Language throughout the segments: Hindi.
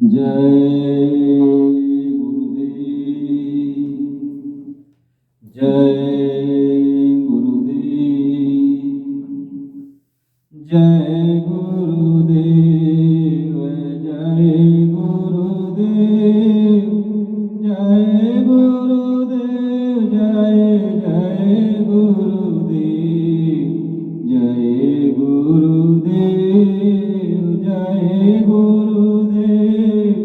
जय गुरुदेव। जय गुरुदेव। जय गुरुदेव। जय गुरुदेव। जय गुरुदेव। जय जय गुरुदेव। जय गुरुदेव। जय गुरुदेव।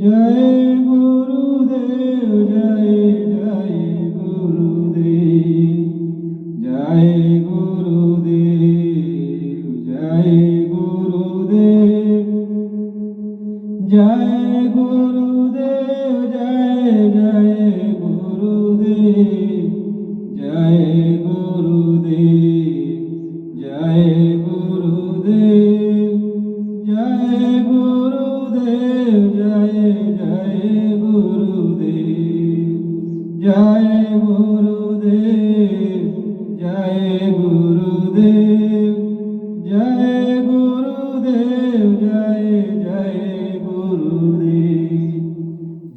जय गुरुदेव। जय जय गुरुदेव। जय गुरुदेव। जय गुरुदेव। जय गुरुदेव। जय जय गुरुदेव। जय गुरुदेव। जय गुरुदेव। जय गुरुदेव। जय जय गुरुदेव। जय गुरुदेव। जय गुरुदेव। जय गुरुदेव। जय जय गुरुदेव।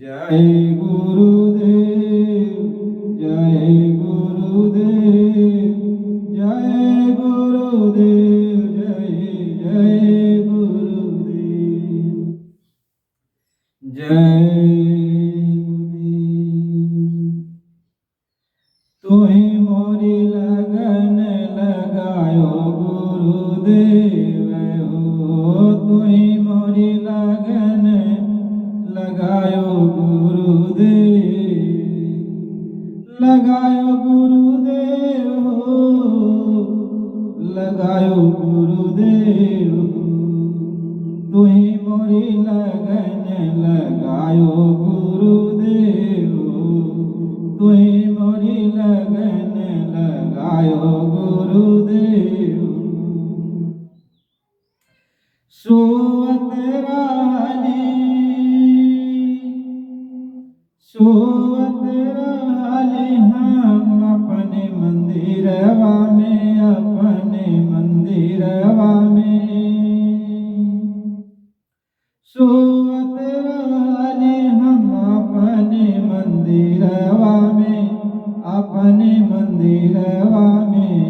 जय गुरुदेव। जय गुरुदेव। जय गुरुदेव। जय जय गुरुदेव। जय तुहि मोरी लगन लगायो गुरुदेव हो। तुहि मोरी लगन लगायो गुरुदेव। लगायो गुरुदेव हो। लगायो गुरुदेव हो। तुहि मोरी लगन लगायो गुरुदेव हो। तुहि मोरी लगन लगायो गुरुदेव। सोवत रहली हम अपने मंदिरवा में। अपने मंदिरवा में सोवत रहली हम अपने मंदिरवा में। अपने मंदिरवा में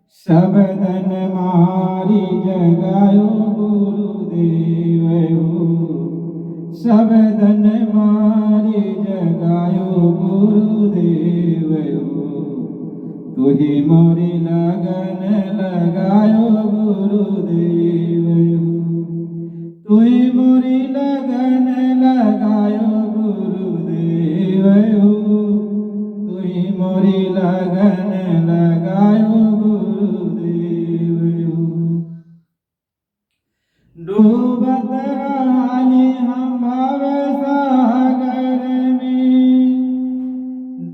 सब धन मारी जगायो गुरुदेव हो। सब धन मारी जगायो गुरुदेव हो। तुहि मोरी लगन लगायो गुरुदेव हो। तुहि मोरी लगन लगायो गुरुदेव हो। तुहि मोरी लगन लगायो गुरुदेव हो। डूबत रहली हम भव सागर में।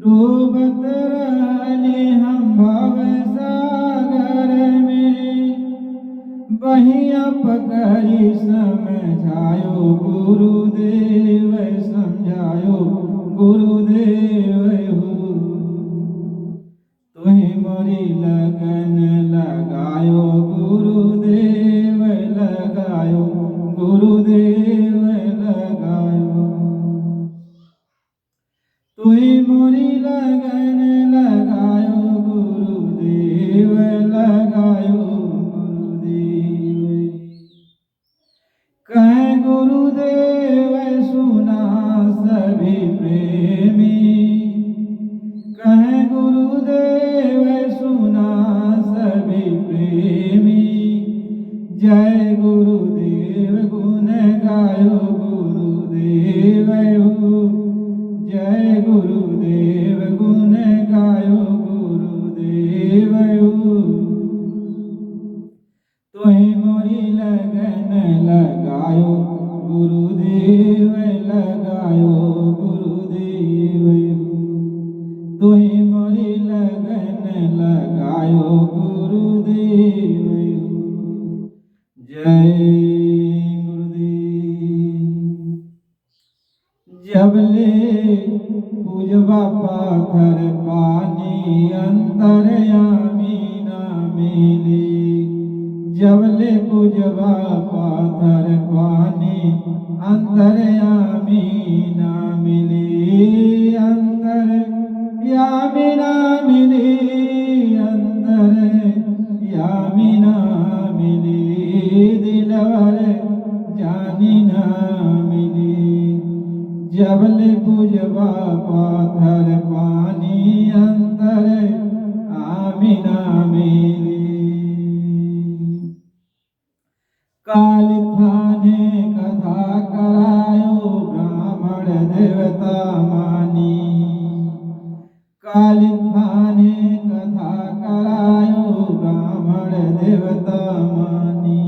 डूबत रहली हम भव सागर में। बहिया पकड़ी समझायो गुरुदेव। समझायो गुरुदेव हो। तुहि मोरी लगन लगायो गुरुदेव। लगायो गुरुदेव। लगायो तुहि मोरी लगन लगायो गुरुदेव। लगायो गुरुदेव। कह गुरुदेव सुना सभी प्रेमी। कह गुरुदेव सुना सभी प्रेमी। जय गुरुदेव गुण गायो गुरुदेव हो। जय गुरुदेव गुण गायो गुरुदेव हो। तुहि मोरी लगन लगायो गुरुदेव। लगायो गुरुदेव हो। तुहि मोरी लगन लगायो गुरुदेव हो। जय गुरुदेव। जबले पूजवा पाथर पानी अंतरयामी ना मिले। जबले पूजवा पाथर पानी अंतरयामी ना मिली अंतरयामी ना मिली अंतरयामी ना मिली दिलवर जानी ना मिली जबले पूजवा पाथर पानी अंतर आमिना मिली काल थाने कथा करायो ब्राह्मण देवता मानी काल थाने कथा करायो ब्राह्मण देवता मानी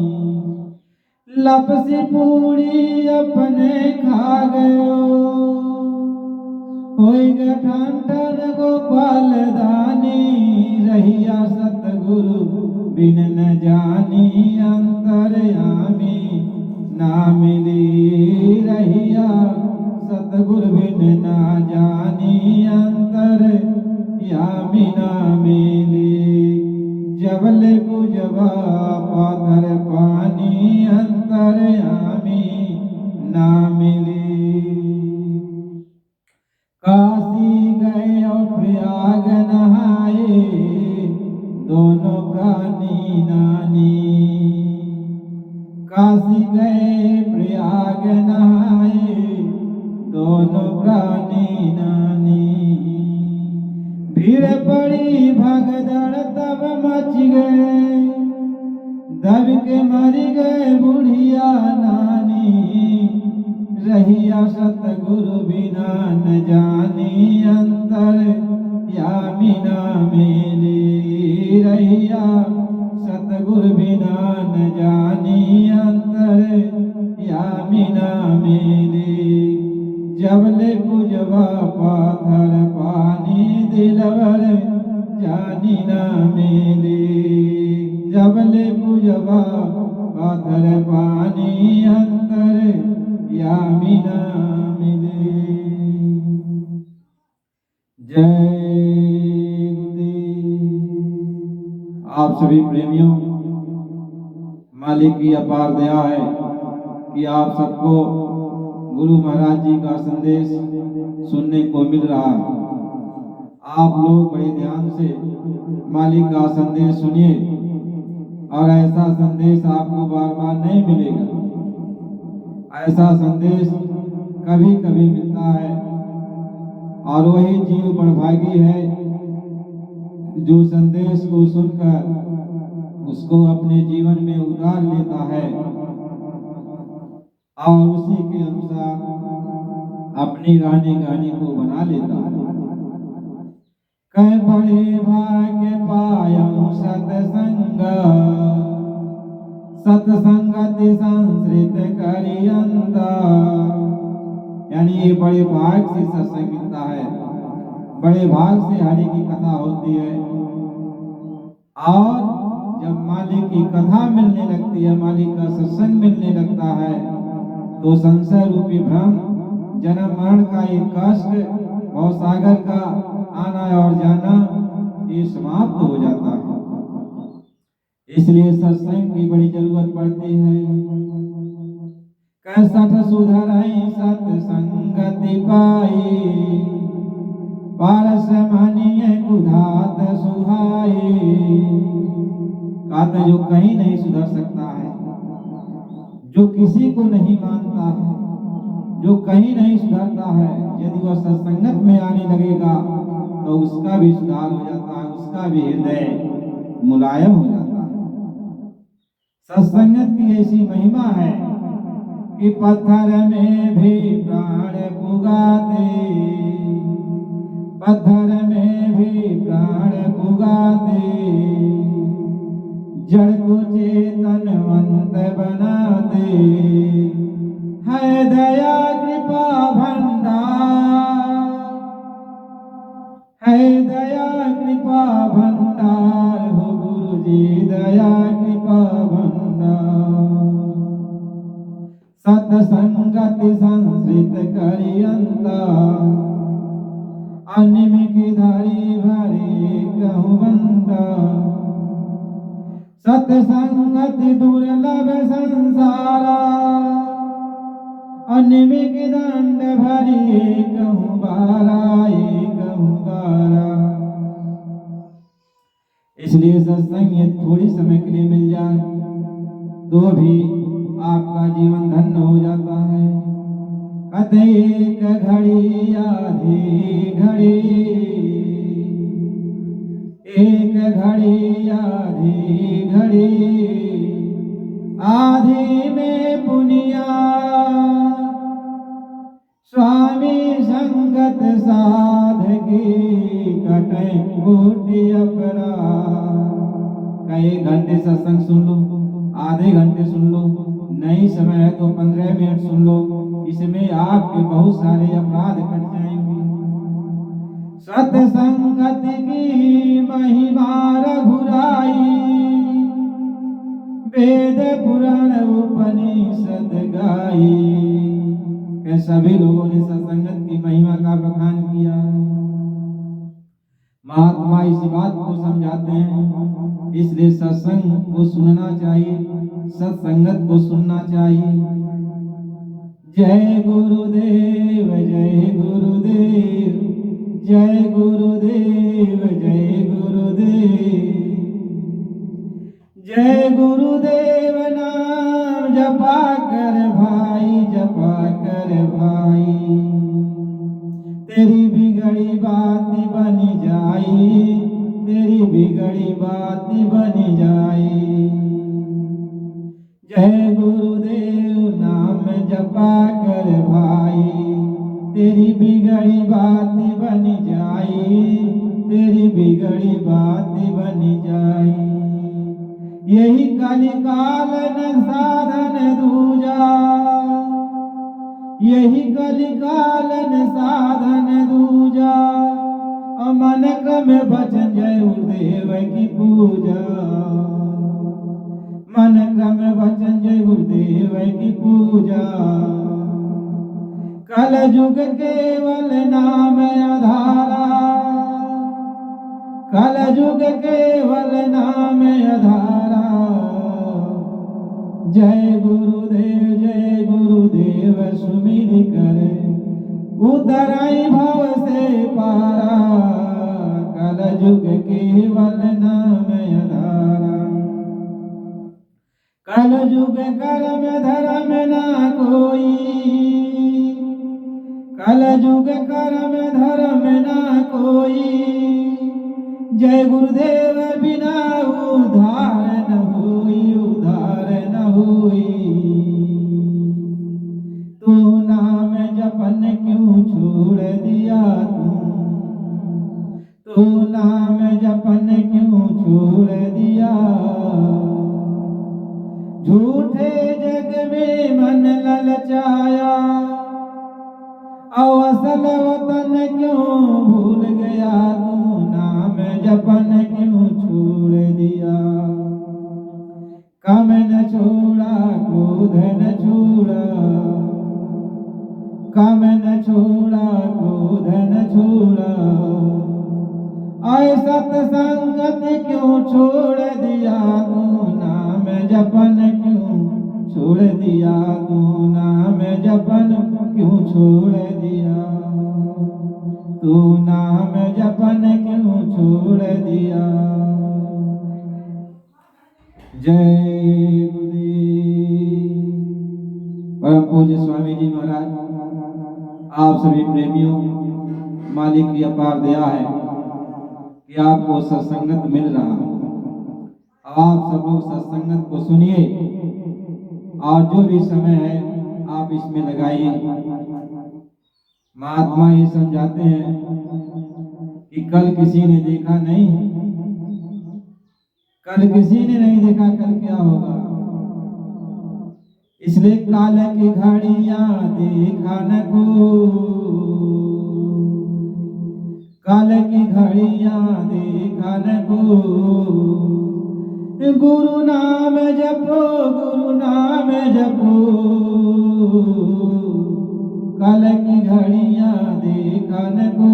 लपसी पूरी अपने खा गयो होई ठन ठन गोपाल दानी रहिया सतगुरु बिन न जानी अंतरयामी ना मिली रहिया सतगुरु बिन न जानी अंतरयामी ना मिली जबले पूजवा पाथर पानी अंतरयामी ना मिली काशी गए और प्रयाग नहाए दोनों प्राणी नानी काशी गए प्रयाग नहाए दोनों प्राणी नानी भीड़ पड़ी भगदड़ तब मच गए दब के मर गए बुढ़िया नानी रहिया सतगुरु बिना न जानी अंतरयामी ना मिली रहिया सतगुरु बिना न जानी अंतरयामी ना मिली जबले पूजवा पाथर पानी दिलवर जानी ना मिली जबले पूजवा पाथर पानी अंतरयामी ना मिली जय गुरुदेव। आप सभी प्रेमियों, मालिक की अपार दया है कि आप सबको गुरु महाराज जी का संदेश सुनने को मिल रहा है। आप लोग बड़े ध्यान से मालिक का संदेश सुनिए और ऐसा संदेश आपको बार बार नहीं मिलेगा। ऐसा संदेश कभी कभी मिलता है और वही जीव बड़भागी है जो संदेश को सुनकर उसको अपने जीवन में उतार लेता है और उसी के अनुसार अपनी रानी गानी को बना लेता है। कह बड़े भाग्य पायो सतसंग सत्संगति संस्कृत करियंदा, यानी ये बड़े भाग से सत्संग मिलता है, बड़े भाग से हरि की कथा होती है। और जब मालिक की कथा मिलने लगती है, मालिक का सत्संग मिलने लगता है, तो संशय रूपी भ्रम, जन्म मरण का ये कष्ट, भवसागर का आना और जाना, ये समाप्त हो जाता है। इसलिए सत्संग की बड़ी जरूरत पड़ती है। कैसठ सुधरई सत्संगति पाई, पारस मानिए कुधात सुहाई। कहते जो कहीं नहीं सुधर सकता है, जो किसी को नहीं मानता है, जो कहीं नहीं सुधरता है, यदि वह सत्संगत में आने लगेगा तो उसका भी सुधार हो जाता है, उसका भी हृदय मुलायम हो जाता है। सत्संगत की ऐसी महिमा है कि पत्थर में भी प्राण पुगाते, पत्थर में भी प्राण पुगाते, जड़ को चेतनवंत बनाते, है दया कृपा भंडार, है दया कृपा भंडार, हो गुरु जी दया कृपा भंडार। सत्संगति संस्कृत करियंता, अनिमिक धारी भारी कहूँ बंदा। सत्संगति दुर्लभ संसारा, अनिमिक दंड भरी कहूँ बारा। इसलिए सत्संग ये थोड़ी समय के लिए मिल जाए तो भी आपका जीवन धन्य हो जाता है। कते एक घड़ी आधी घड़ी, एक घड़ी आधी घड़ी, आधी में पुनिया स्वामी संगत साधकी, कटे कोटि अपराध। कई घंटे सत्संग सुन लो, आधे घंटे सुन लो, नहीं समय है तो 15 मिनट सुन लो, इसमें आपके बहुत सारे अपराध कट जाएंगे। सत्संगत की महिमा रघुराई, वेद पुराण उपनिषद गाई। के सभी लोगों ने सत्संगत की महिमा का बखान किया है। महात्मा इसी बात को समझाते हैं, इसलिए सत्संग को सुनना चाहिए, सत्संगत को सुनना चाहिए। जय गुरुदेव जय गुरुदेव, जय गुरुदेव जय गुरुदेव, जय गुरुदेव नाम जपा कर भाई, जपा कर भाई। तेरी बिगड़ी बात बनी जाई, तेरी बिगड़ी बात बनी जाई। जय गुरुदेव नाम जपा कर भाई, तेरी बिगड़ी बात बनी जाई, तेरी बिगड़ी बात बनी जाई। यही कलिकालन साधन दूजा, यही कलिकालन साधन दूजा। मन क्रम भजन जय गुरुदेव की पूजा, मन क्रम भजन जय गुरुदेव की पूजा। कल युग केवल नाम आधारा, कल युग केवल नाम आधारा। जय गुरुदेव सुमिर कर, उतराई भव से पारा। कल युग केवल नाम आधारा, कल युग कर्म धर्म ना कोई, कल युग कर्म धर्म ना कोई। जय गुरुदेव बिना उद्धार न होई, उद्धार न होई। तू नाम जपन क्यों छोड़ दिया तू नाम जपन क्यों छोड़ दिया। झूठे जग में मन ललचाया, असल वतन क्यों भूल गया। तू नाम जपन क्यों छोड़ दिया। काम न छोड़ा क्रोध न छोड़ा, काम न छोड़ा क्रोध न छोड़ा। आय सत्संगत क्यों छोड़ दिया। तू नाम जपन क्यों छोड़ दिया। तू नाम जपन क्यों छोड़ दिया। तू नाम जपन क्यों छोड़ दिया। जय गुरुदेव। परम पूज्य स्वामी जी महाराज, आप सभी प्रेमियों, मालिक की अपार दया है कि आपको सत्संगत मिल रहा है। आप सब लोग सत्संगत को सुनिए और जो भी समय है आप इसमें लगाइए। महात्मा ये समझाते हैं कि कल किसी ने देखा नहीं, कल किसी ने नहीं देखा कल क्या होगा। इसलिए काल की घड़ियां देखा न को, काल की घड़ियां देखा न को। गुरु नाम जपो, गुरु नाम जपो। काल की घड़ियां देखा न को।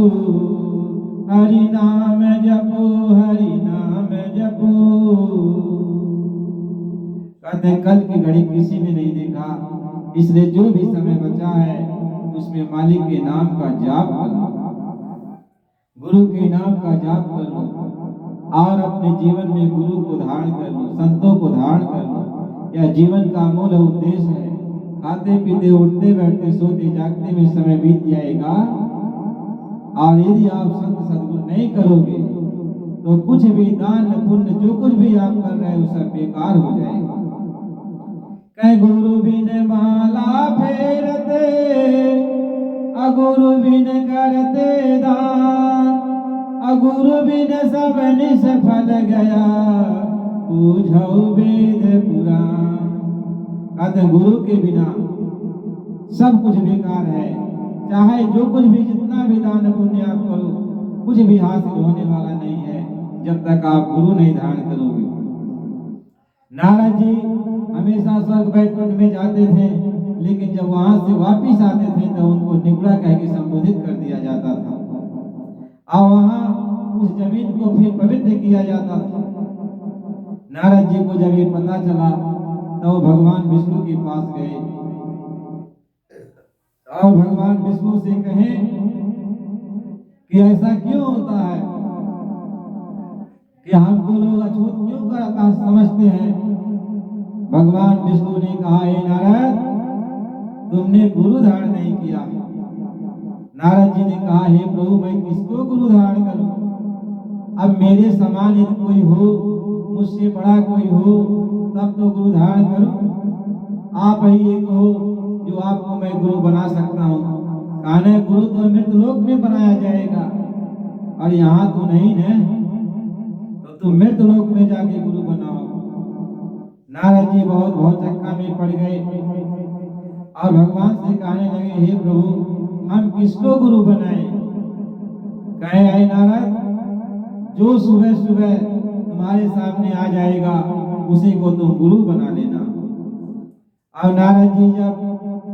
हरि नाम जपो, हरि नाम जपो। कहते हैं कल की घड़ी किसी ने नहीं देखा, इसलिए जो भी समय बचा है उसमें मालिक के नाम का जाप कर लो, गुरु के नाम का जाप कर लो और अपने जीवन में गुरु को धारण कर लो, संतों को धारण कर लो। यह जीवन का मूल उद्देश्य है। खाते पीते उठते बैठते सोते जागते में समय बीत जाएगा और यदि आप संत सद्गुरु नहीं करोगे तो कुछ भी दान पुण्य जो कुछ भी आप कर रहे हो सब बेकार हो जाएगा। कह गुरु बिन माला फेरते अगुरु बिन करते दान, अगुरु बिन सब निष्फल गया पूछो वेद पुराण। कहते गुरु के बिना सब कुछ बेकार है। चाहे जो कुछ भी जितना भी दान पुण्य आप करो कुछ भी हासिल होने वाला नहीं है जब तक आप गुरु नहीं धारण करोगे। नारद जी हमेशा स्वर्ग वैकुंठ में जाते थे, लेकिन जब वहां से वापिस आते थे तो उनको निगुड़ा कह के संबोधित कर दिया जाता था और वहां उस जमीन को फिर पवित्र किया जाता था। नारद जी को जब ये पता चला तो वो भगवान विष्णु के पास गए और भगवान विष्णु से कहें कि ऐसा क्यों होता है कि हमको लोग अछूत क्यों कर समझते हैं। भगवान विष्णु ने कहा, हे नारद तुमने गुरु धारण नहीं किया। नारद जी ने कहा, हे प्रभु मैं किसको गुरु धारण करूं? अब मेरे समान यदि कोई हो, मुझसे बड़ा कोई हो तब तो गुरु धारण करूं। आप ही एक हो जो आपको मैं गुरु बना सकता हूं। कहने गुरु तो मृतलोक में बनाया जाएगा और यहाँ तो नहीं है, तो तुम मृतलोक में जाके गुरु बनाओ। नारद जी बहुत चक्का में पड़ गए और भगवान से कहने लगे, हे प्रभु हम किसको गुरु बनाए? कहे, हे नारद जो सुबह सुबह तुम्हारे सामने आ जाएगा उसी को तुम गुरु बना लेना। और नारद जी जब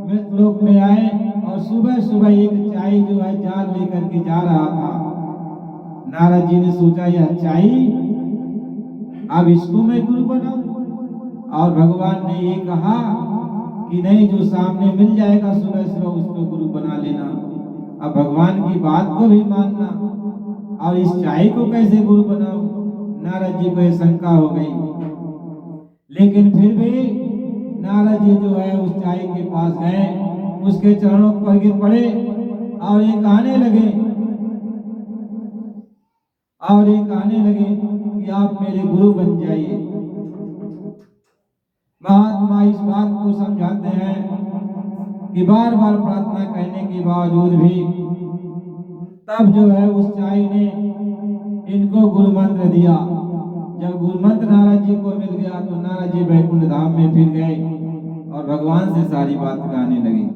मृतलोक में आए और सुबह सुबह एक चाई जो है जाल लेकर के जा रहा था, नारद जी ने सोचा यह चाई अब इसको मैं गुरु बनाऊं। और भगवान ने ये कहा कि नहीं, जो सामने मिल जाएगा सुबह सुबह उसको गुरु बना लेना। अब भगवान की बात को भी मानना और इस चाई को कैसे गुरु बनाऊं? नारद जी को ये शंका हो गई, लेकिन फिर भी नारद जी जो है उस चाई के पास गए, उसके चरणों पर गिर पड़े और ये कहने लगे कि आप मेरे गुरु बन जाइए। महात्मा इस बात को समझाते हैं कि बार बार प्रार्थना करने के बावजूद भी तब जो है उस चाई ने इनको गुरु मंत्र दिया। जब गुरु मंत्र नारद जी को मिल गया तो नारद जी वैकुंठ धाम में फिर गए और भगवान से सारी बात कहने लगी।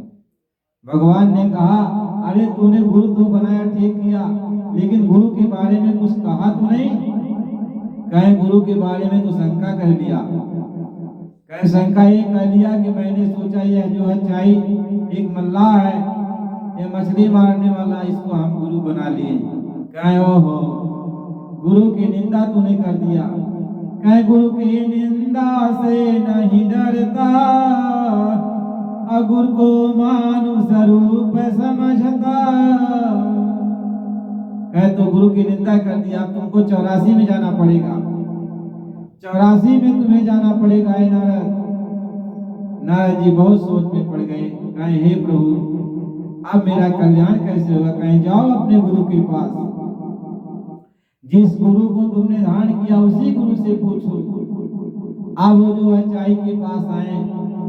भगवान ने कहा, अरे तूने गुरु तो बनाया ठीक किया, लेकिन गुरु के बारे में कुछ कहा तो नहीं? कहे गुरु के बारे में तो शंका कर लिया। कहे शंका ये कर लिया कि मैंने सोचा यह जो है चाई एक मल्लाह है, ये मछली मारने वाला, इसको हम गुरु बना लिए। कहे ओहो गुरु की निंदा तूने कर दिया। कहे गुरु की निंदा से नहीं डरता, गुरु को मानुष रूप समझता। कहे तो गुरु की निंदा कर दिया, तुमको 84 में जाना पड़ेगा, 84 में तुम्हें जाना पड़ेगा। हे नारद। नारद जी बहुत सोच में पड़ गए। कहे हे प्रभु अब मेरा कल्याण कैसे होगा? कहे जाओ अपने गुरु के पास, जिस गुरु को तुमने धारण किया उसी गुरु से पूछो। अब वो जो है चाई के पास आए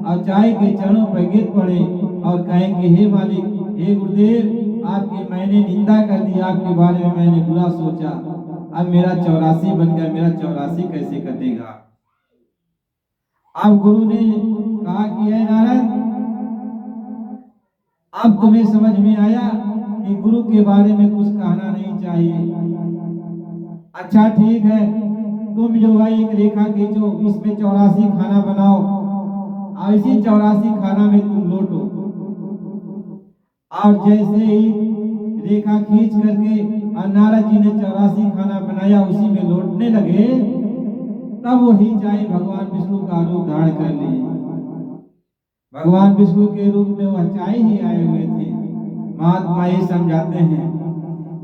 और चाई के चरणों पर गिर पड़े और कहे कि हे मालिक, हे गुरुदेव, आपकी मैंने निंदा कर दी, आपके बारे में मैंने बुरा सोचा, अब मेरा 84 बन गया, मेरा 84 कैसे कटेगा? अब गुरु ने कहा कि हे नारद अब तुम्हें समझ में आया कि गुरु के बारे में कुछ कहना नहीं चाहिए। अच्छा ठीक है, तुम जो है एक रेखा खींचो, इसमें 84 खाना बनाओ और इसी 84 खाना में तुम लोटो। और जैसे ही रेखा खींच करके और नारद जी ने 84 खाना बनाया, उसी में लौटने लगे तब वो ही चाहे भगवान विष्णु का रूप धारण कर लिए। भगवान विष्णु के रूप में वह चाय ही आए हुए थे। महात्मा ये समझाते हैं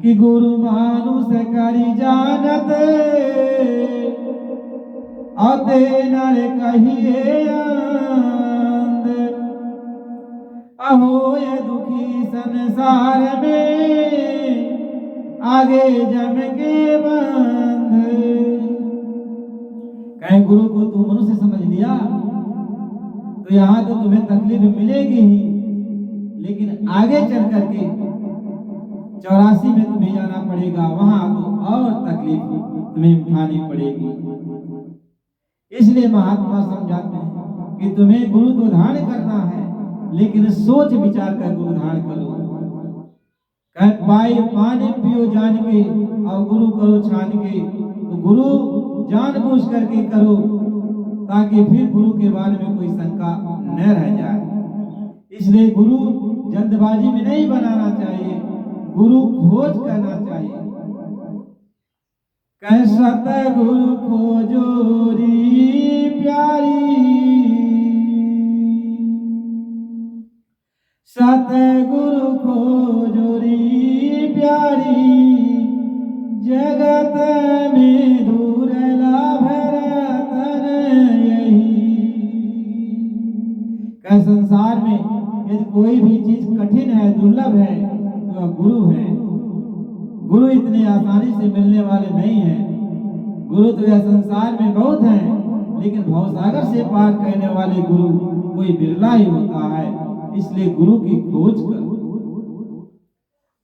कि गुरु मानुष करी जानत आते नर कहिए अंध, अहो ये दुखी संसार में आगे जम के बंध। कहीं गुरु को तू मनुष्य समझ लिया तो यहाँ तो तुम्हें तकलीफ मिलेगी ही, लेकिन आगे चल करके 84 में तुम्हें जाना पड़ेगा, वहां तो और तकलीफ तुम्हें उठानी पड़ेगी। इसलिए महात्मा समझाते हैं कि तुम्हें गुरु तो धारण करना है, लेकिन सोच विचार कर गुरु धारण करो। पानी पियो जान के और गुरु करो छान के, तो गुरु जानबूझ करके करो ताकि फिर गुरु के बारे में कोई शंका न रह जाए। इसलिए गुरु जल्दबाजी में नहीं बनाना चाहिए, गुरु खोज करना चाहिए। सत गुरु खोजोरी प्यारी, सत गुरु खोजोरी प्यारी, जगत में दुर्लभ रतन यही। कह संसार में यदि कोई भी चीज कठिन है, दुर्लभ है, तो वह गुरु है। गुरु इतने आसानी से मिलने वाले नहीं हैं। गुरु तो यह संसार में बहुत हैं, लेकिन भवसागर से पार करने वाले गुरु कोई बिरला ही होता है। इसलिए गुरु की खोज करो,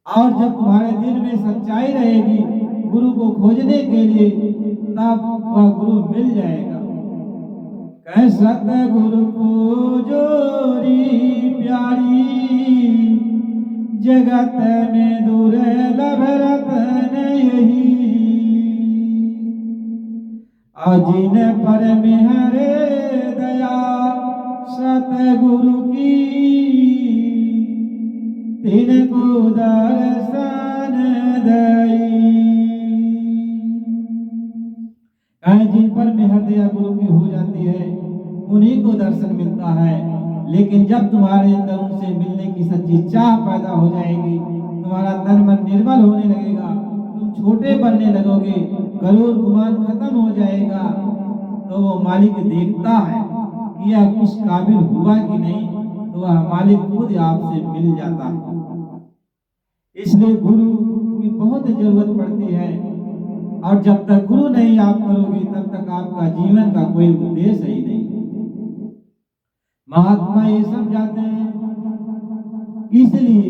और जब तुम्हारे दिल में सच्चाई रहेगी गुरु को खोजने के लिए, तब वह गुरु मिल जाएगा। कह सत गुरु को जोरी प्यारी, जगत में दुर्लभ रतन यही। अजिन पर मेहरे दया सतगुरु की, तिनको दर्शन दई। जिन पर मेहर दया गुरु की हो जाती है उन्हीं को दर्शन मिलता है। लेकिन जब तुम्हारे अंदर उनसे मिलने की सच्ची चाह पैदा हो जाएगी, तुम्हारा तन मन निर्मल होने लगेगा, तुम छोटे बनने लगोगे, गरूर गुमान खत्म हो जाएगा, तो वो मालिक देखता है कि यह उस काबिल हुआ कि नहीं, तो वह मालिक खुद आपसे मिल जाता है। इसलिए गुरु की बहुत जरूरत पड़ती है, और जब तक गुरु नहीं आप करोगे तब तक आपका जीवन का कोई उद्देश्य ही नहीं। महात्मा ये समझाते हैं, इसलिए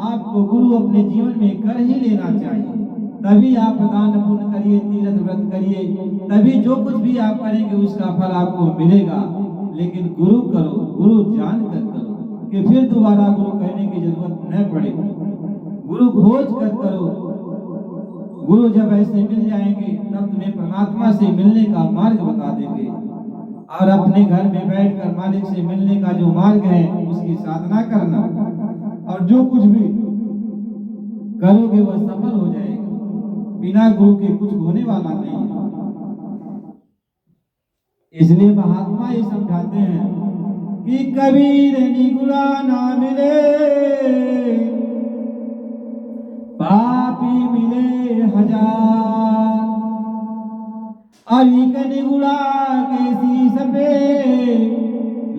आपको गुरु अपने जीवन में कर ही लेना चाहिए, तभी आप दान पुण्य करिए, तीर्थ व्रत करिए, तभी जो कुछ भी आप करेंगे उसका फल आपको मिलेगा। लेकिन गुरु करो, गुरु जान कर करो कि फिर दोबारा गुरु कहने की जरूरत न पड़े। गुरु खोज कर करो। गुरु जब ऐसे मिल जाएंगे तब तुम्हें परमात्मा से मिलने का मार्ग बता देंगे, और अपने घर में बैठकर मालिक से मिलने का जो मार्ग है उसकी साधना करना, और जो कुछ भी करोगे वह सफल हो जाएगा। बिना गुरु के कुछ होने वाला नहीं है। इसलिए महात्मा ये समझाते हैं कि कबीर निगुड़ा ना मिले, पापी मिले हजार। अभी के निगुड़ा के शीश पे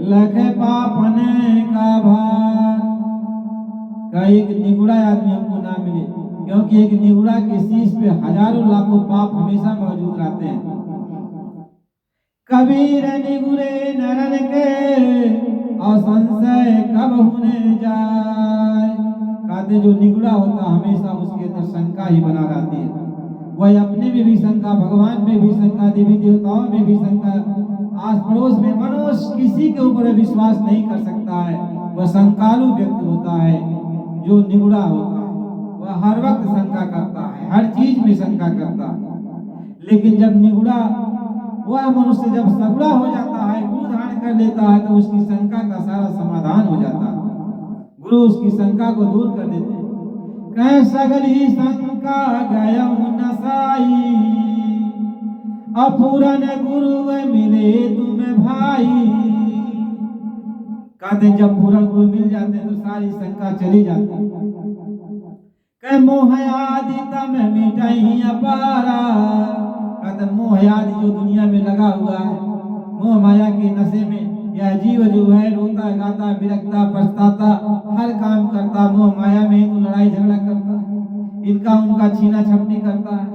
लख पापन का भार। का एक निगुड़ा आदमी हमको ना मिले, क्योंकि एक निगुड़ा के शीश पे हजारों लाखों पाप हमेशा मौजूद रहते हैं। कबीर निगुरे नरन के, और संशय कब होने जाए। कहते जो निगुड़ा होता हमेशा उसके अंदर शंका ही बना रहती है। वह अपने में भी शंका, भगवान में भी शंका, देवी देवताओं में भी शंका, आस पड़ोस में मनुष्य किसी के ऊपर विश्वास नहीं कर सकता है। वह शंकालु व्यक्ति होता है। जो निगुड़ा होता है वह हर वक्त शंका करता है, हर चीज में शंका करता है। लेकिन जब निगुड़ा वह मनुष्य जब सगुड़ा हो जाता है, गुरु धारण कर लेता है, तो उसकी शंका का सारा समाधान हो जाता है। गुरु उसकी शंका को दूर कर देते हैं। कह सगली शंका गयऊ नसाई, अपूरन गुरु मिले तुम्हें भाई। कहते जब पूर्ण गुरु मिल जाते हैं तो सारी शंका चली जाती। कह मोह आदि तम मिटाई अपारा। कहते मोह आदि जो दुनिया में लगा हुआ है, मोह माया के नशे में यह जीव जो है रोता गाता बिरकता पछताता हर काम करता, मोह माया में तो लड़ाई झगड़ा करता है, इनका उनका छीना झपटी करता है।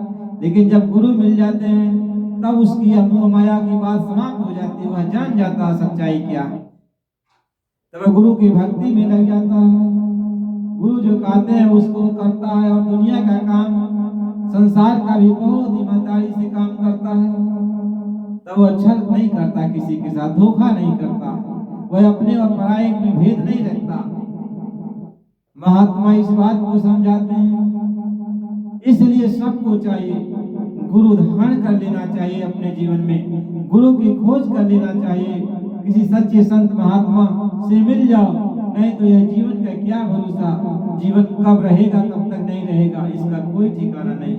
लेकिन जब गुरु मिल जाते हैं तब उसकी मोह माया की बात समाप्त हो जाती है, वह जान जाता है सच्चाई क्या है, तब गुरु की भक्ति में लग जाता है। गुरु जो कहते हैं उसको करता है और दुनिया का काम संसार का भी बहुत ईमानदारी से काम करता है। तब वो छल नहीं करता, किसी के साथ धोखा नहीं करता, वह अपने और पराये में भेद नहीं रखता। महात्मा इस बात को समझाते हैं। इसलिए सबको चाहिए गुरु धारण कर लेना चाहिए, अपने जीवन में गुरु की खोज कर लेना चाहिए। किसी सच्चे संत महात्मा से मिल जाओ, नहीं तो यह जीवन का क्या भरोसा, जीवन कब रहेगा कब तक नहीं रहेगा इसका कोई ठिकाना नहीं।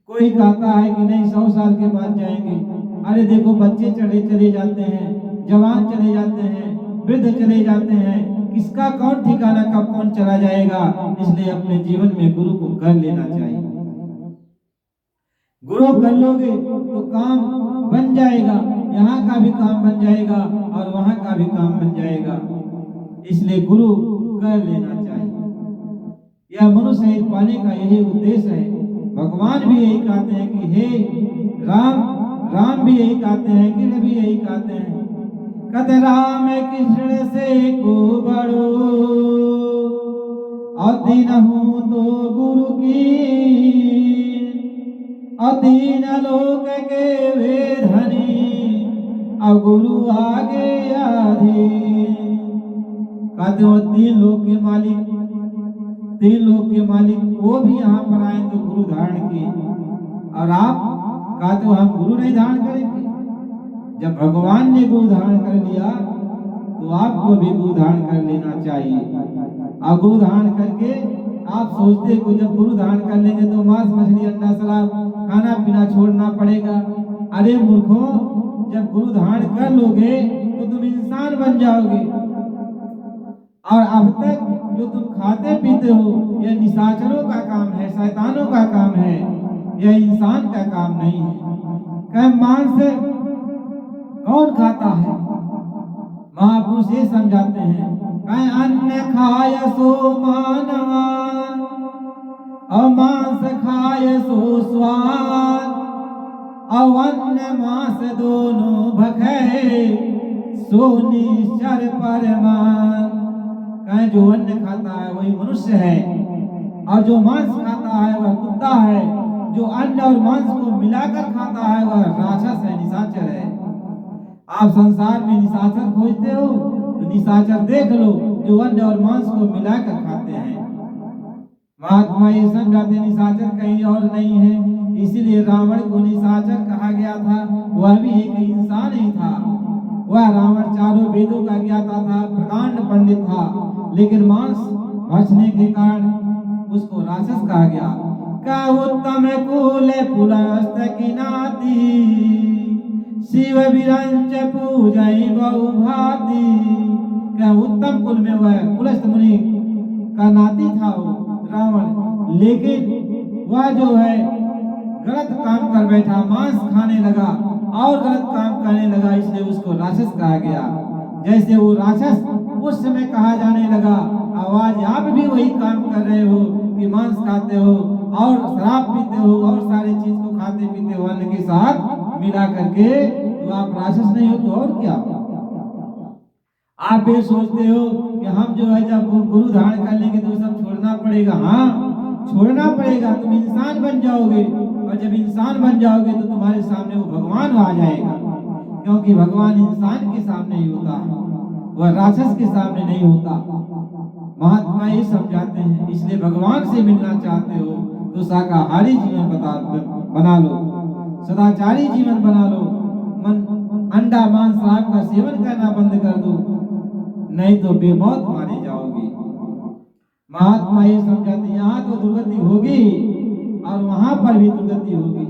कोई कहता है कि नहीं 100 साल के बाद जाएंगे। अरे देखो बच्चे चले जाते हैं, जवान चले जाते हैं, वृद्ध चले जाते हैं, किसका कौन ठिकाना कब कौन चला जाएगा। इसलिए अपने जीवन में गुरु को कर लेना चाहिए। गुरु कर लोगे तो काम बन जाएगा, यहाँ का भी काम बन जाएगा और वहाँ का भी काम बन जाएगा। इसलिए गुरु कर लेना चाहिए। यह मनुष्य पाने का यही उद्देश्य है। भगवान भी यही कहते हैं कि हे राम भी यही कहते हैं, कृष्ण भी यही कहते हैं। कहते राम कृष्ण से को बड़ो अति नहु तो गुरु की, अति न लोक के वे धनी और गुरु आगे आधे। कहते हो 3 लोक के मालिक, 3 लोक के मालिक वो भी यहाँ पर आए तो गुरु धारण किए, और आप कहते हो हम गुरु नहीं धारण करेंगे। जब भगवान ने गुरु धारण कर लिया तो आपको भी गुरु धारण कर लेना चाहिए। और गुरु धारण करके आप सोचते हो जब गुरु धारण कर लेंगे तो मांस मछली अंडा शराब खाना पीना छोड़ना पड़ेगा। अरे मूर्खों, जब गुरु धारण कर लोगे तो तुम इंसान बन जाओगे। और अब तक जो तुम खाते पीते हो यह निशाचरों का काम है, शैतानों का काम है, यह इंसान का काम नहीं है। कह मांस कौन खाता है? महापुरुष ये समझाते हैं, कह अन्न खाय सो मानवा और मांस खाय सो स्वाद, और अन्न मांस दोनों भखे सो निश्चर परमान। कह जो अन्न खाता है वही मनुष्य है, और जो मांस खाता है वह कुत्ता है, जो अन्न और मांस को मिलाकर खाता है वह राक्षस है, निशाचर है। आप संसार में निशाचर खोजते हो तो निशाचर देख लो जो अन्न और मांस को मिलाकर खाते हैं। महात्मा ये समझाते निशाचर कहीं और नहीं है, इसीलिए रावण को निशाचर कहा गया था। वह भी एक इंसान ही था। वह रावण चारों वेदों का ज्ञाता था, प्रकांड पंडित था, लेकिन मांस भक्षने के कारण उसको राक्षस कहा गया। का उत्तम कुल पुलस्त की नाती, शिव विरंच पूजई बहु भांति। क्या उत्तम कुल में वह पुलस्त मुनि का नाती था वो रावण, लेकिन वह जो है गलत काम कर बैठा, मांस खाने लगा और गलत काम करने लगा, इसलिए उसको राक्षस कहा गया। जैसे वो राक्षस उस समय कहा जाने लगा, आज आप भी वही काम कर रहे हो कि मांस खाते हो और शराब पीते हो और सारे चीज को खाते पीते हो अन्न के साथ मिला करके, तो आप राक्षस नहीं हो तो और क्या। आप ये सोचते हो कि हम जो है जब गुरु धारण कर लेंगे तो सब छोड़ना पड़ेगा। हाँ छोड़ना पड़ेगा, तुम इंसान बन जाओगे, और जब इंसान बन जाओगे तो तुम्हारे सामने वो भगवान आ जाएगा, क्योंकि भगवान इंसान के सामने ही होता है, वह राक्षस के सामने नहीं होता। महात्मा ये समझाते हैं, इसलिए भगवान से मिलना चाहते हो तो शाकाहारी जीवन बना लो, सदाचारी जीवन बना लो, अंडा मांस शराब का सेवन करना बंद कर दो, नहीं तो बेमौत मारे जाओगे। महात्मा ये समझाते हैं यहाँ तो दुर्गति होगी और वहां पर भी दुर्गति होगी।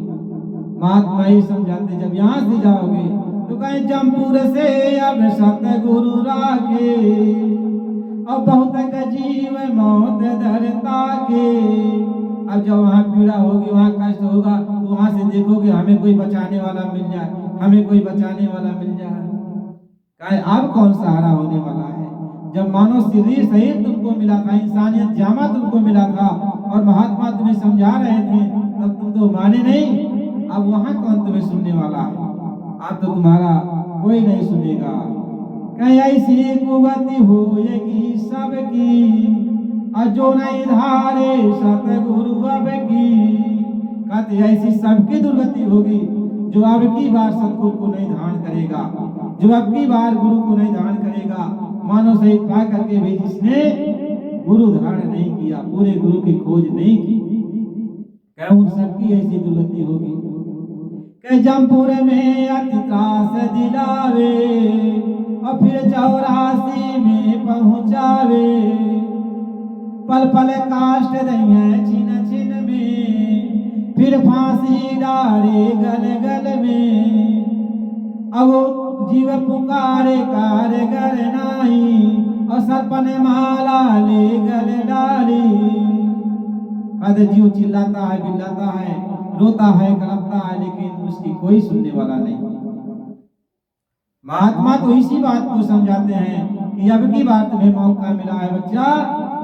महात्मा ही समझाते जब यहाँ से जाओगे तो कहीं जमपुर से अब सतगुरु राखे, अब बहुत जीव मौत धरता के। अब जब वहाँ पीड़ा होगी, वहाँ कष्ट होगा, तो वहाँ से देखोगे हमें कोई बचाने वाला मिल जाए, हमें कोई बचाने वाला मिल जाए। कहे अब कौन सहारा होने वाला है? जब मानव शरीर तुमको मिला था, इंसानियत जामा तुमको मिला था और महात्मा तुम्हें समझा रहे थे, तब तुम तो माने नहीं। अब वहाँ कौन तुम्हें सुनने वाला है? अब तो तुम्हारा कोई नहीं सुनेगा। कहीं ऐसी कुगति होएगी सबकी, और जो नहीं धारे सतगुरु अब की। कहते ऐसी सबकी दुर्गति होगी जो अब की बार सतगुरु को नहीं धारण करेगा, जो अब की बार गुरु को नहीं धारण करेगा। मानव सहित पा करके भी जिसने गुरु धारण नहीं किया, पूरे गुरु की खोज नहीं की, क्या उन सबकी ऐसी दुर्गति होगी। के जमपुर में अति त्रास दिलावे और फिर 84 में पहुंचावे, पल पल काष्ट दइया छिन छिन में, फिर फांसी डारे गल गल में। अब जीव पुकारे कारगर नाही, और सरपन माला ले गल डाली। अरे जीव चिल्लाता है, बिल्लाता है, रोता है, कलपता है, लेकिन उसकी कोई सुनने वाला नहीं। महात्मा तो इसी बात को समझाते हैं कि अब की बार तुम्हें मौका मिला है बच्चा,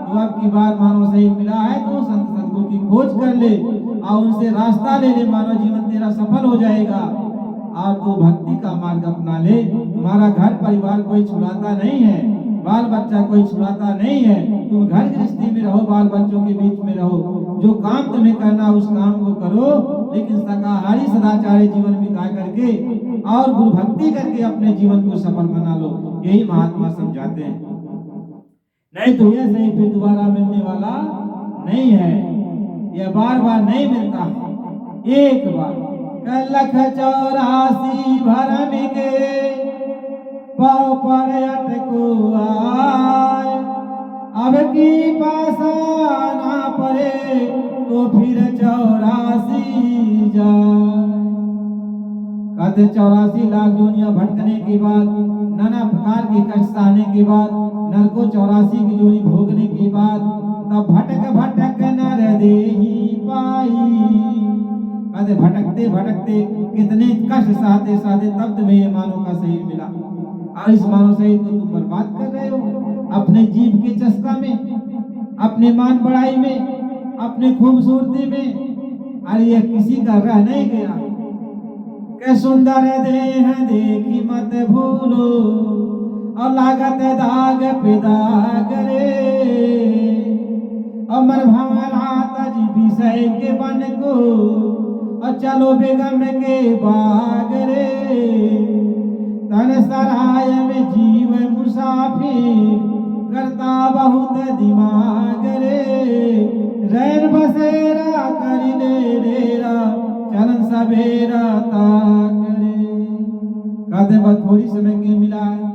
तो अब की बार मानव सही मिला है तो संत सदगुरु की खोज कर ले और उनसे रास्ता ले ले, मानव जीवन तेरा सफल हो जाएगा। और तू भक्ति का मार्ग अपना ले। तुम्हारा घर परिवार कोई छुड़ाता नहीं है, बाल बच्चा कोई छुड़ाता नहीं है। तुम घर गृहस्थी में रहो, बाल बच्चों के बीच में रहो, जो काम तुम्हें करना उस काम को करो, लेकिन शाकाहारी सदाचारी जीवन बिता करके और गुरु भक्ति करके अपने जीवन को सफल बना लो। यही महात्मा समझाते हैं। नहीं तो ये सही फिर दोबारा मिलने वाला नहीं है, यह बार बार नहीं मिलता है। एक बार लख 84 भरम के पाँव पर अटको आए, अब की पासा ना पड़े तो फिर 84 जाए। कहते 84 लाख जोनियां भटकने के बाद, नाना प्रकार के कष्ट सहने के बाद, नर को 84 की जोनी भोगने के बाद, तब भटक भटक नर देही पाई। कहते भटकते भटकते कितने कष्ट सहते सहते तब तुम्हें ये मानव का शरीर मिला, और इस मानव शरीर को तुम बर्बाद कर रहे हो अपने जीव के चस्का में, अपने मान बढ़ाई में, अपने खूबसूरती में। अरे यह किसी का रह नहीं गया। के सुंदर देह देखी मत भूलो, और लागत दाग पे दाग रे। अमर भंवरा तज विषय के बन को, और चलो बेगम के बाग रे। तन सराय में जीव मुसाफिर, करता बहुत दिमाग रे। रैन बसेरा कर ले रेरा, चलन सवेरा ताक रे। कहते बस थोड़ी समय के मिला है,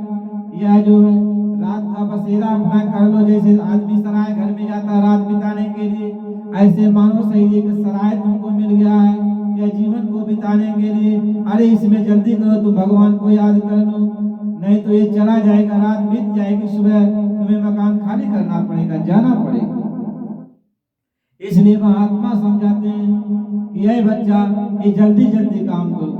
यह जो है रात का बसेरा अपना कर लो। जैसे आदमी सराय घर में जाता रात बिताने के लिए, ऐसे मानो सही एक सराय तुमको मिल गया है या जीवन को बिताने के लिए। अरे इसमें जल्दी करो, तुम भगवान को याद कर लो, नहीं तो ये चला जाएगा, रात बीत जाएगी, सुबह तुम्हें मकान खाली करना पड़ेगा, जाना पड़ेगा। इसलिए महात्मा समझाते हैं कि ये बच्चा ये जल्दी जल्दी काम करो।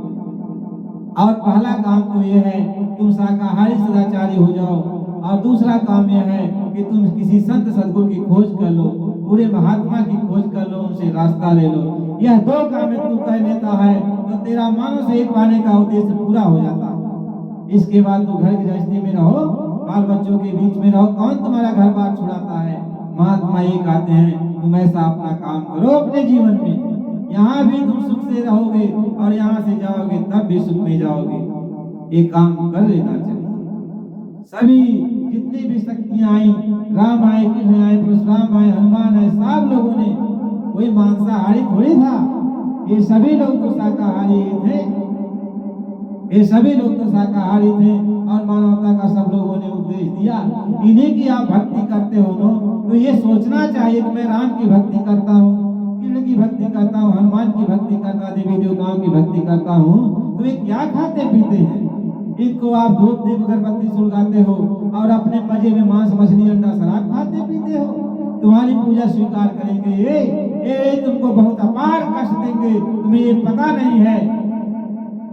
और पहला काम तो यह है तुम शाकाहारी सदाचारी हो जाओ, और दूसरा काम यह है कि तुम किसी संत सदगुरु की खोज कर लो, पूरे महात्मा की खोज कर लो, उनसे रास्ता ले लो। यह दो काम तू कर लेता है तो तेरा मानव शरीर पाने का उद्देश्य पूरा हो जाता है। इसके बाद तू घर गृहस्थी में रहो, बाल बच्चों के बीच में रहो, कौन तुम्हारा घर बार छुड़ाता है। महात्मा ये कहते हैं तुम ऐसा अपना काम करो अपने जीवन में, यहाँ भी तुम सुख से रहोगे और यहाँ से जाओगे तब भी सुख में जाओगे। ये काम कर लेना चाहिए। सभी जितनी भी शक्तियां आई, राम आए, कृष्ण आए, परशुराम आए, हनुमान आए, सब लोगों ने, कोई मांसाहारी थोड़ी था, ये सभी लोग तो शाकाहारी थे, ये सभी लोग तो शाकाहारी थे। और मानवता का सब लोगों ने उपदेश दिया। इन्हीं की आप भक्ति करते हो तो ये सोचना चाहिए कि मैं राम की भक्ति करता हूँ, कृष्ण की भक्ति करता हूँ, हनुमान की भक्ति करता, देवी देवताओं की भक्ति करता हूँ, तो ये क्या खाते पीते हैं? इनको आप धूप दीप अगरबत्ती सुलगाते हो और अपने मजे में मांस मछली अंडा शराब खाते पीते हो। तुम्हारी पूजा स्वीकार करेंगे ये तुमको बहुत अपार कष्ट देंगे। तुम्हें ये पता नहीं है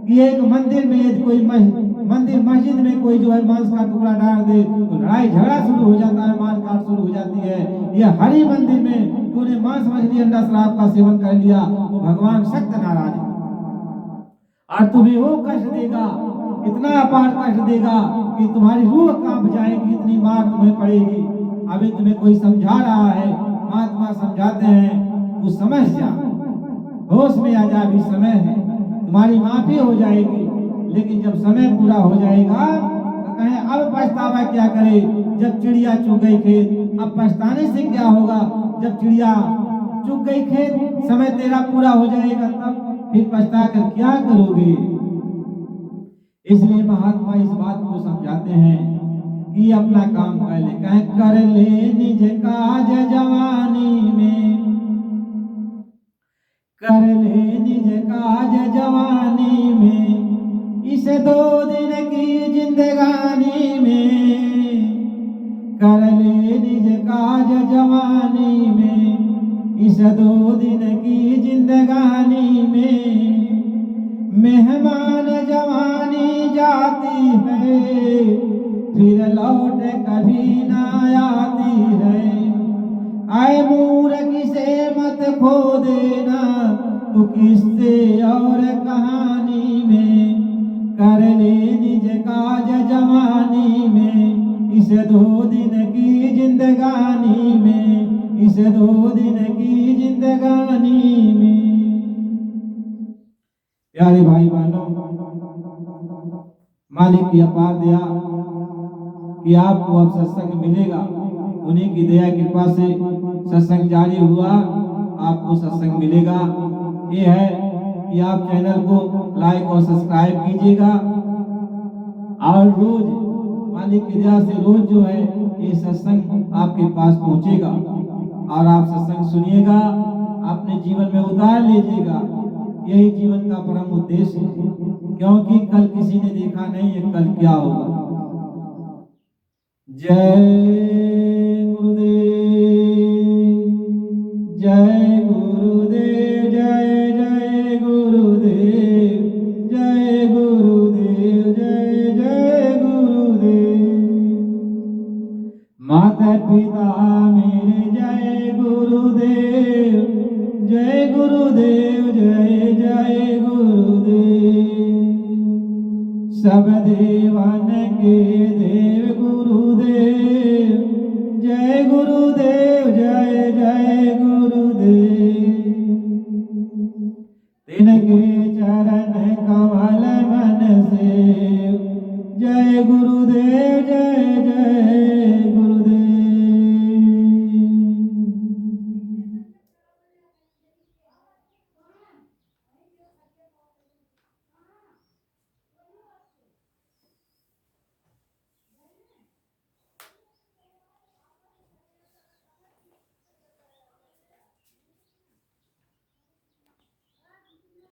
कि एक मंदिर में यदि कोई मस्जिद में कोई जो है मांस का टुकड़ा डाल दे तो लड़ाई झगड़ा शुरू हो जाता है, मार काट शुरू हो जाती है। यह हरि मंदिर में तूने मांस मछली अंडा शराब का सेवन कर लिया, वो भगवान सख्त नाराज है और तुम्हें वो कष्ट देगा, इतना अपार कष्ट देगा कि तुम्हारी रूह कांप जाएगी, इतनी मार तुम्हें पड़ेगी। अभी तुम्हें कोई समझा रहा है, महात्मा समझाते हैं, तू समझ जा, होश में आ जा, अभी समय है, तुम्हारी माफी हो जाएगी। लेकिन जब समय पूरा हो जाएगा तो कहें अब पछतावा क्या करे, जब चिड़िया चुग गई खेत। अब पछताने से क्या होगा, जब चिड़िया चुग गई खेत, समय तेरा पूरा हो जाएगा, तब फिर पछता कर क्या करोगे। इसलिए महात्मा इस बात को समझाते हैं कि अपना काम कर ले, कहें कर ले निज काज जवानी में, कर ले निज काज जवानी में, इस 2 दिन की जिंदगानी में, कर ले निज काज जवानी में, इस 2 दिन की जिंदगानी में, मेहमान जवानी जाती है, फिर लौट कभी ना आती है, आए मूर्ख से मत खो देना तू किस्से और कहानी में, कर ले निज काज जवानी में, इस 2 दिन की जिंदगानी में, इस 2 दिन की जिंदगानी में। प्यारे भाई बहनों, मालिक की अपार दया कि आपको अब सत्संग मिलेगा, उन्हीं की दया कृपा से सत्संग जारी हुआ, आपको सत्संग मिलेगा। ये है कि आप चैनल को लाइक और सब्सक्राइब कीजिएगा और रोज मालिक की दया से रोज जो है ये सत्संग आपके पास पहुंचेगा और आप सत्संग सुनिएगा, अपने जीवन में उतार लीजिएगा। यही जीवन का परम उद्देश्य है, क्योंकि कल किसी ने देखा नहीं है कल क्या होगा। जय गुरुदेव, जय गुरुदेव, जय जय गुरुदेव, जय गुरुदेव, जय जय गुरुदेव। माता पिता मेरे जय गुरुदेव, जय गुरुदेव, जय जय गुरुदेव। सब देवन के देव